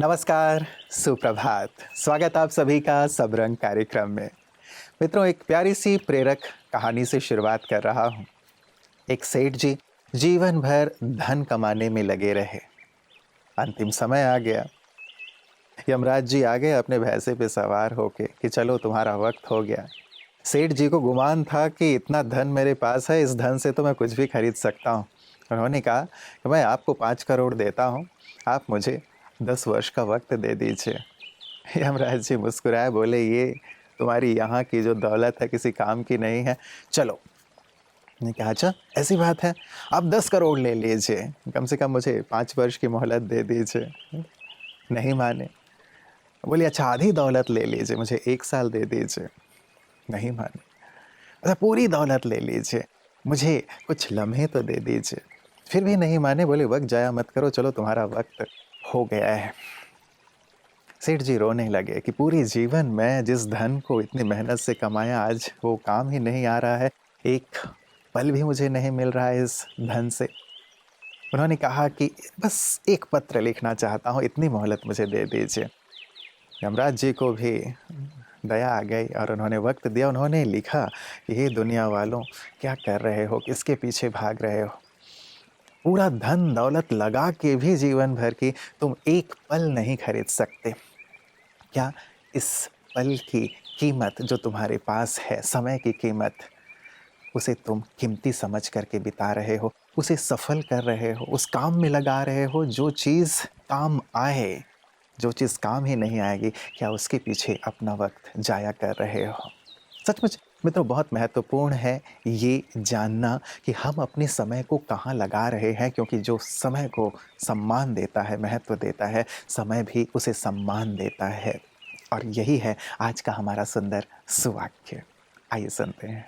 नमस्कार, सुप्रभात। स्वागत आप सभी का सब रंग कार्यक्रम में। मित्रों, एक प्यारी सी प्रेरक कहानी से शुरुआत कर रहा हूँ। एक सेठ जी जीवन भर धन कमाने में लगे रहे। अंतिम समय आ गया। यमराज जी आ गए अपने भैंसे पे सवार होके कि चलो तुम्हारा वक्त हो गया। सेठ जी को गुमान था कि इतना धन मेरे पास है, इस धन से तो मैं कुछ भी खरीद सकता हूँ। उन्होंने कहा कि मैं आपको 5 करोड़ देता हूँ, आप मुझे 10 वर्ष का वक्त दे दीजिए। यमराज जी मुस्कुराए, बोले ये तुम्हारी यहाँ की जो दौलत है किसी काम की नहीं है, चलो। ने कहा अच्छा ऐसी बात है, आप 10 करोड़ ले लीजिए, कम से कम मुझे 5 वर्ष की मोहलत दे दीजिए। नहीं माने। बोले अच्छा आधी दौलत ले लीजिए, मुझे 1 साल दे दीजिए। नहीं माने। अच्छा पूरी दौलत ले लीजिए, मुझे कुछ लम्हे तो दे दीजिए। फिर भी नहीं माने। बोले वक्त जाया मत करो, चलो तुम्हारा वक्त हो गया है। सेठ जी रोने लगे कि पूरी जीवन में जिस धन को इतनी मेहनत से कमाया, आज वो काम ही नहीं आ रहा है, एक पल भी मुझे नहीं मिल रहा है इस धन से। उन्होंने कहा कि बस एक पत्र लिखना चाहता हूँ, इतनी मोहलत मुझे दे दीजिए। यमराज जी को भी दया आ गई और उन्होंने वक्त दिया। उन्होंने लिखा कि हे दुनिया वालों, क्या कर रहे हो, किसके पीछे भाग रहे हो? पूरा धन दौलत लगा के भी जीवन भर की तुम एक पल नहीं खरीद सकते। क्या इस पल की कीमत जो तुम्हारे पास है, समय की कीमत, उसे तुम कीमती समझ करके बिता रहे हो, उसे सफल कर रहे हो, उस काम में लगा रहे हो जो चीज़ काम आए। जो चीज़ काम ही नहीं आएगी, क्या उसके पीछे अपना वक्त जाया कर रहे हो? सचमुच मित्रों, बहुत महत्वपूर्ण है ये जानना कि हम अपने समय को कहाँ लगा रहे हैं, क्योंकि जो समय को सम्मान देता है, महत्व देता है, समय भी उसे सम्मान देता है। और यही है आज का हमारा सुंदर सुवाक्य। आइए सुनते हैं।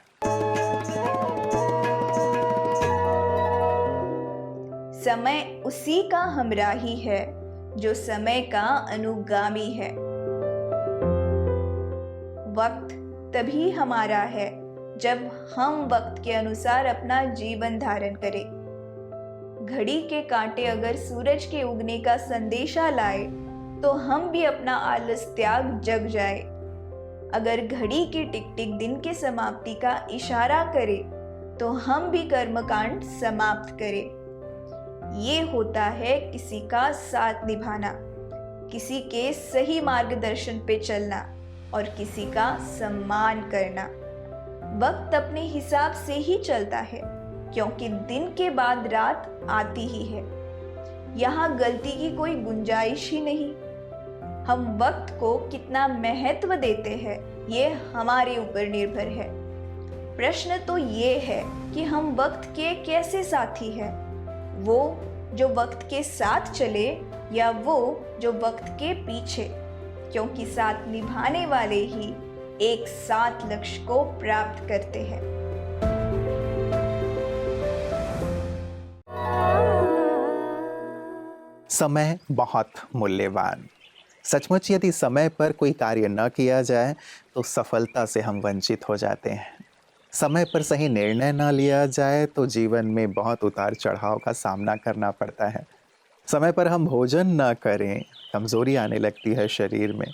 समय उसी का हमराही है जो समय का अनुगामी है। वक्त तभी हमारा है जब हम वक्त के अनुसार अपना जीवन धारण करें। घड़ी के कांटे अगर सूरज के उगने का संदेशा लाए तो हम भी अपना आलस त्याग जग जाए। अगर घड़ी की टिक टिक दिन के समाप्ति का इशारा करे तो हम भी कर्मकांड समाप्त करें। ये होता है किसी का साथ निभाना, किसी के सही मार्गदर्शन पे चलना और किसी का सम्मान करना। वक्त अपने हिसाब से ही चलता है, क्योंकि दिन के बाद रात आती ही है। यहाँ गलती की कोई गुंजाइश ही नहीं। हम वक्त को कितना महत्व देते हैं, ये हमारे ऊपर निर्भर है। प्रश्न तो ये है कि हम वक्त के कैसे साथी हैं? वो जो वक्त के साथ चले या वो जो वक्त के पीछे, क्योंकि साथ निभाने वाले ही एक साथ लक्ष्य को प्राप्त करते हैं। समय बहुत मूल्यवान। सचमुच यदि समय पर कोई कार्य न किया जाए तो सफलता से हम वंचित हो जाते हैं। समय पर सही निर्णय न लिया जाए तो जीवन में बहुत उतार चढ़ाव का सामना करना पड़ता है। समय पर हम भोजन न करें, कमज़ोरी आने लगती है शरीर में।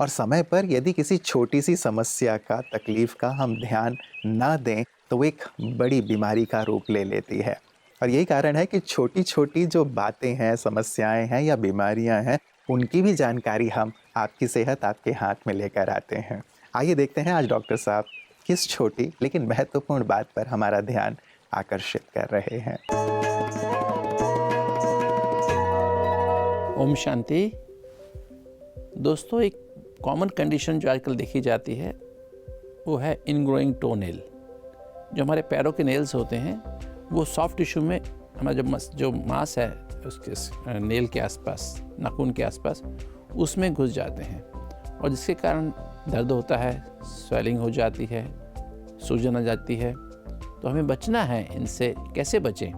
और समय पर यदि किसी छोटी सी समस्या का, तकलीफ़ का हम ध्यान न दें तो वो एक बड़ी बीमारी का रूप ले लेती है। और यही कारण है कि छोटी छोटी जो बातें हैं, समस्याएं हैं या बीमारियां हैं, उनकी भी जानकारी हम आपकी सेहत आपके हाथ में लेकर आते हैं। आइए देखते हैं आज डॉक्टर साहब किस छोटी लेकिन महत्वपूर्ण बात पर हमारा ध्यान आकर्षित कर रहे हैं। ओम शांति। दोस्तों, एक कॉमन कंडीशन जो आजकल देखी जाती है वो है इनग्रोइंग टो नेल। जो हमारे पैरों के नेल्स होते हैं वो सॉफ्ट टिश्यू में हमारा जो मांस है उसके नेल के आसपास, नाखून के आसपास, उसमें घुस जाते हैं और जिसके कारण दर्द होता है, स्वेलिंग हो जाती है, सूजन आ जाती है। तो हमें बचना है इनसे। कैसे बचें?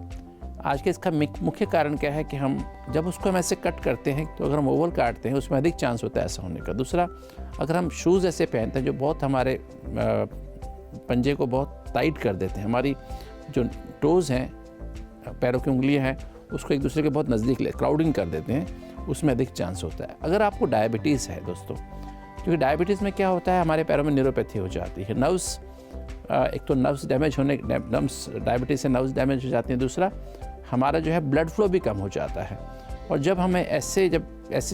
आज के इसका मुख्य कारण क्या है कि हम जब उसको हम ऐसे कट करते हैं तो अगर हम ओवल काटते हैं उसमें अधिक चांस होता है ऐसा होने का। दूसरा, अगर हम शूज़ ऐसे पहनते हैं जो बहुत हमारे पंजे को बहुत टाइट कर देते हैं, हमारी जो टोज़ हैं, पैरों की उंगलियां हैं, उसको एक दूसरे के बहुत नज़दीक क्राउडिंग कर देते हैं उसमें अधिक चांस होता है। अगर आपको डायबिटीज़ है दोस्तों, क्योंकि डायबिटीज़ में क्या होता है, हमारे पैरों में न्यूरोपैथी हो जाती है, नर्व्स, एक तो नर्व्स डैमेज होने, नर्व्स डायबिटीज़ से नर्व्स डैमेज हो जाती हैं, दूसरा हमारा जो है ब्लड फ्लो भी कम हो जाता है। और जब हमें ऐसे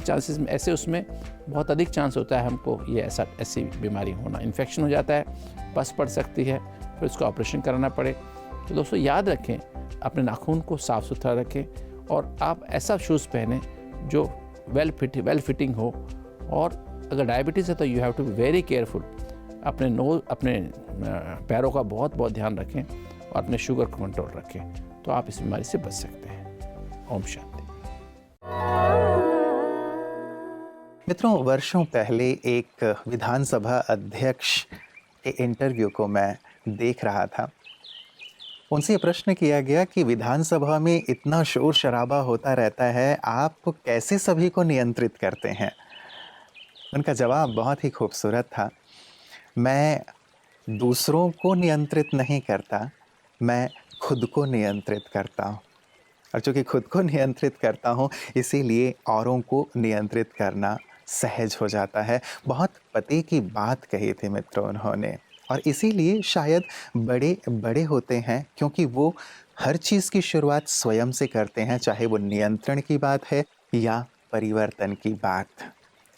चांसेस में, ऐसे उसमें बहुत अधिक चांस होता है हमको ये ऐसी बीमारी होना, इन्फेक्शन हो जाता है, पस पड़ सकती है, फिर उसका ऑपरेशन कराना पड़े। तो दोस्तों याद रखें, अपने नाखून को साफ़ सुथरा रखें और आप ऐसा शूज़ पहनें जो वेल फिटिंग हो। और अगर डायबिटीज़ है तो you have to be very careful, अपने पैरों का बहुत बहुत ध्यान रखें और अपने शुगर को कंट्रोल रखें, तो आप इस बीमारी से बच सकते हैं। ओम शांति। मित्रों, वर्षों पहले एक विधानसभा अध्यक्ष के इंटरव्यू को मैं देख रहा था। उनसे ये प्रश्न किया गया कि विधानसभा में इतना शोर शराबा होता रहता है, आप कैसे सभी को नियंत्रित करते हैं? उनका जवाब बहुत ही खूबसूरत था। मैं दूसरों को नियंत्रित नहीं करता, मैं खुद को नियंत्रित करता हूँ। और चूँकि खुद को नियंत्रित करता हूँ, इसीलिए औरों को नियंत्रित करना सहज हो जाता है। बहुत पते की बात कही थी मित्रों उन्होंने, और इसीलिए शायद बड़े बड़े होते हैं, क्योंकि वो हर चीज़ की शुरुआत स्वयं से करते हैं, चाहे वो नियंत्रण की बात है या परिवर्तन की बात।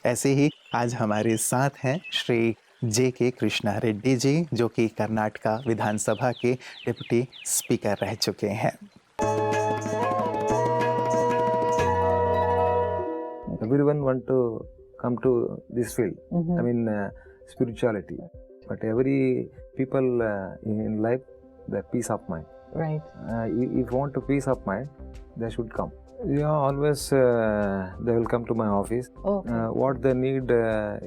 ऐसे ही आज हमारे साथ हैं श्री J.K. कृष्णा रेड्डी जी, जो कि कर्नाटका विधानसभा के डिप्टी स्पीकर रह चुके हैं। Everyone want to come to this field. I mean, spirituality. But every people in life, the peace of mind. Right. If you want to peace of mind, they should come. Yeah, always they will come to my office. Okay. What they need,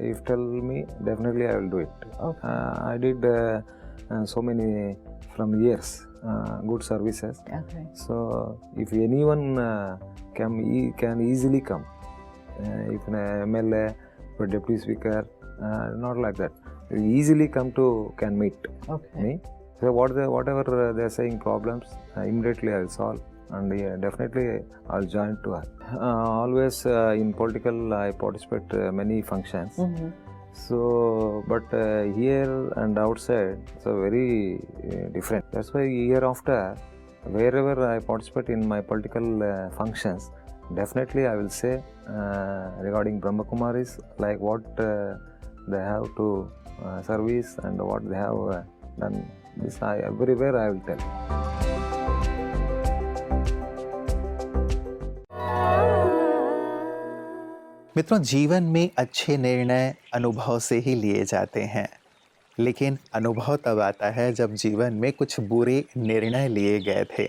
if tell me, definitely I will do it. Okay. I did so many from years good services. Okay. So if anyone can easily come. If an MLA or deputy speaker, not like that. Easily can meet Okay. me. So whatever they're saying problems, immediately I'll solve, and definitely I'll join to her. Always in political I participate many functions. So, but here and outside, so very different. That's why hereafter, wherever I participate in my political functions, definitely I will say regarding Brahma Kumaris, like what they have to service and what they have done. This everywhere I will tell. मित्रों, जीवन में अच्छे निर्णय अनुभव से ही लिए जाते हैं, लेकिन अनुभव तब आता है जब जीवन में कुछ बुरे निर्णय लिए गए थे,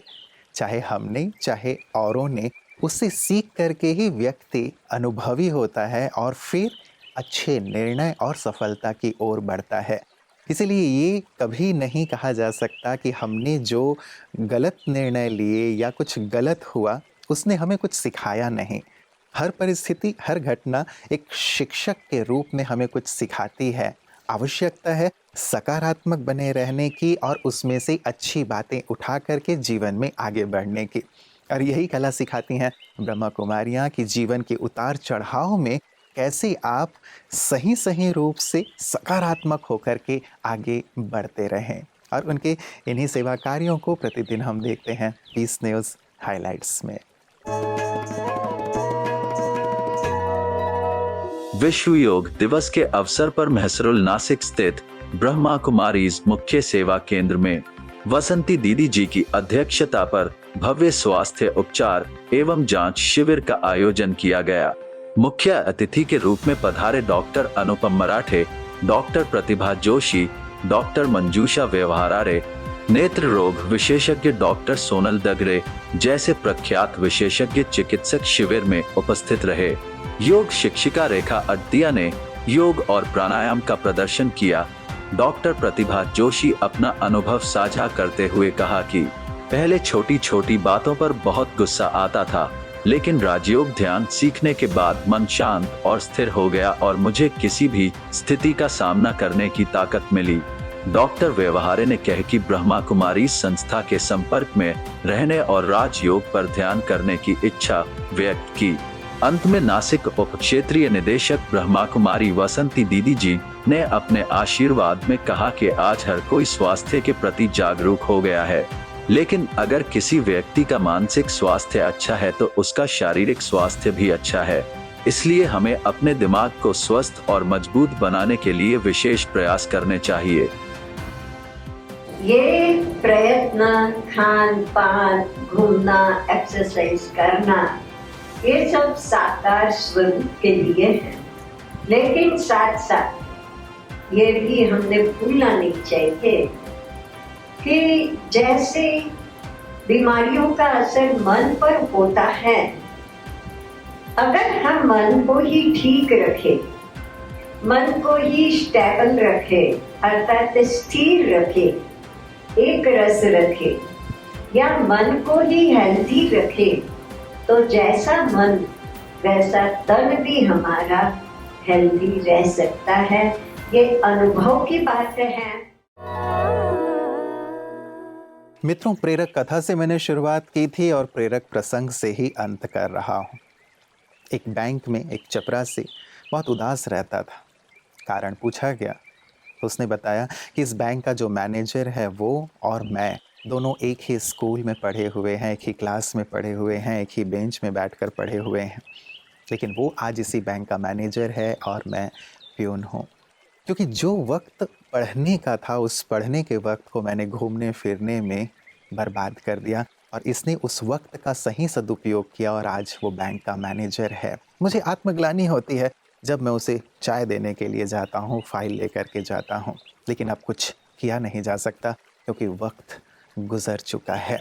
चाहे हमने चाहे औरों ने। उससे सीख करके ही व्यक्ति अनुभवी होता है और फिर अच्छे निर्णय और सफलता की ओर बढ़ता है। इसलिए ये कभी नहीं कहा जा सकता कि हमने जो गलत निर्णय लिए या कुछ गलत हुआ उसने हमें कुछ सिखाया नहीं। हर परिस्थिति, हर घटना एक शिक्षक के रूप में हमें कुछ सिखाती है। आवश्यकता है सकारात्मक बने रहने की और उसमें से अच्छी बातें उठा करके जीवन में आगे बढ़ने की। और यही कला सिखाती हैं ब्रह्मा कुमारियाँ कि जीवन के उतार चढ़ाव में कैसे आप सही रूप से सकारात्मक होकर के आगे बढ़ते रहें। और उनके इन्हीं सेवा कार्यों को प्रतिदिन हम देखते हैं पीस न्यूज़ हाइलाइट्स में। विश्व योग दिवस के अवसर पर महसरुल नासिक स्थित ब्रह्मा कुमारीज मुख्य सेवा केंद्र में वसंती दीदी जी की अध्यक्षता पर भव्य स्वास्थ्य उपचार एवं जांच शिविर का आयोजन किया गया। मुख्य अतिथि के रूप में पधारे डॉक्टर अनुपम मराठे, डॉक्टर प्रतिभा जोशी, डॉक्टर मंजूषा व्यवहारारे, नेत्र रोग विशेषज्ञ डॉक्टर सोनल दगरे जैसे प्रख्यात विशेषज्ञ चिकित्सक शिविर में उपस्थित रहे। योग शिक्षिका रेखा अड्डिया ने योग और प्राणायाम का प्रदर्शन किया। डॉक्टर प्रतिभा जोशी अपना अनुभव साझा करते हुए कहा कि पहले छोटी छोटी बातों पर बहुत गुस्सा आता था, लेकिन राजयोग ध्यान सीखने के बाद मन शांत और स्थिर हो गया और मुझे किसी भी स्थिति का सामना करने की ताकत मिली। डॉक्टर व्यवहारे ने कहा कि ब्रह्मा कुमारी संस्था के संपर्क में रहने और राजयोग पर ध्यान करने की इच्छा व्यक्त की। अंत में नासिक उप क्षेत्रीय निदेशक ब्रह्मा कुमारी वसंती दीदी जी ने अपने आशीर्वाद में कहा कि आज हर कोई स्वास्थ्य के प्रति जागरूक हो गया है, लेकिन अगर किसी व्यक्ति का मानसिक स्वास्थ्य अच्छा है तो उसका शारीरिक स्वास्थ्य भी अच्छा है। इसलिए हमें अपने दिमाग को स्वस्थ और मजबूत बनाने के लिए विशेष प्रयास करने चाहिए। ये प्रयत्न, खान पान, घूमना, एक्सरसाइज करना, ये सब साकार स्वरूप के लिए है, लेकिन साथ साथ ये भी हमने भूलना नहीं चाहिए कि जैसे बीमारियों का असर मन पर होता है, अगर हम मन को ही ठीक रखें, मन को ही स्टेबल रखें, अर्थात स्थिर रखें, एक रस रखें, या मन को ही हेल्दी रखें, तो जैसा मन वैसा तन भी हमारा हेल्दी रह सकता है। ये अनुभव की बात है। मित्रों, प्रेरक कथा से मैंने शुरुआत की थी और प्रेरक प्रसंग से ही अंत कर रहा हूँ। एक बैंक में एक चपरासी बहुत उदास रहता था। कारण पूछा गया तो उसने बताया कि इस बैंक का जो मैनेजर है वो और मैं दोनों एक ही स्कूल में पढ़े हुए हैं, एक ही क्लास में पढ़े हुए हैं, एक ही बेंच में बैठकर पढ़े हुए हैं, लेकिन वो आज इसी बैंक का मैनेजर है और मैं प्यून हूँ। क्योंकि जो वक्त पढ़ने का था, उस पढ़ने के वक्त को मैंने घूमने फिरने में बर्बाद कर दिया और इसने उस वक्त का सही सदुपयोग किया और आज वो बैंक का मैनेजर है। मुझे आत्मग्लानि होती है जब मैं उसे चाय देने के लिए जाता हूँ, फाइल लेकर के जाता हूँ, लेकिन अब कुछ किया नहीं जा सकता क्योंकि वक्त गुजर चुका है।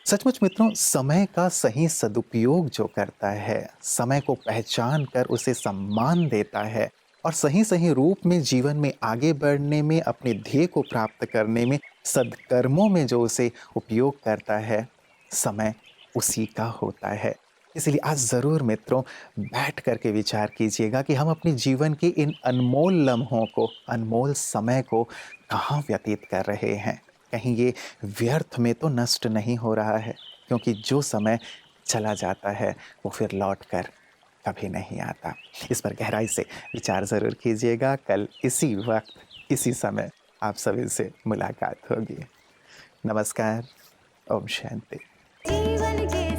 सचमुच मित्रों, समय का सही सदुपयोग जो करता है, समय को पहचान कर उसे सम्मान देता है और सही सही रूप में जीवन में आगे बढ़ने में, अपने ध्येय को प्राप्त करने में, सद्कर्मों में जो उसे उपयोग करता है, समय उसी का होता है। इसलिए आज ज़रूर मित्रों बैठ कर के विचार कीजिएगा कि हम अपने जीवन के इन अनमोल लम्हों को, अनमोल समय को कहाँ व्यतीत कर रहे हैं। कहीं ये व्यर्थ में तो नष्ट नहीं हो रहा है, क्योंकि जो समय चला जाता है वो फिर लौट कर कभी नहीं आता। इस पर गहराई से विचार ज़रूर कीजिएगा। कल इसी वक्त, इसी समय आप सभी से मुलाकात होगी। नमस्कार। ओम शांति। जीवन के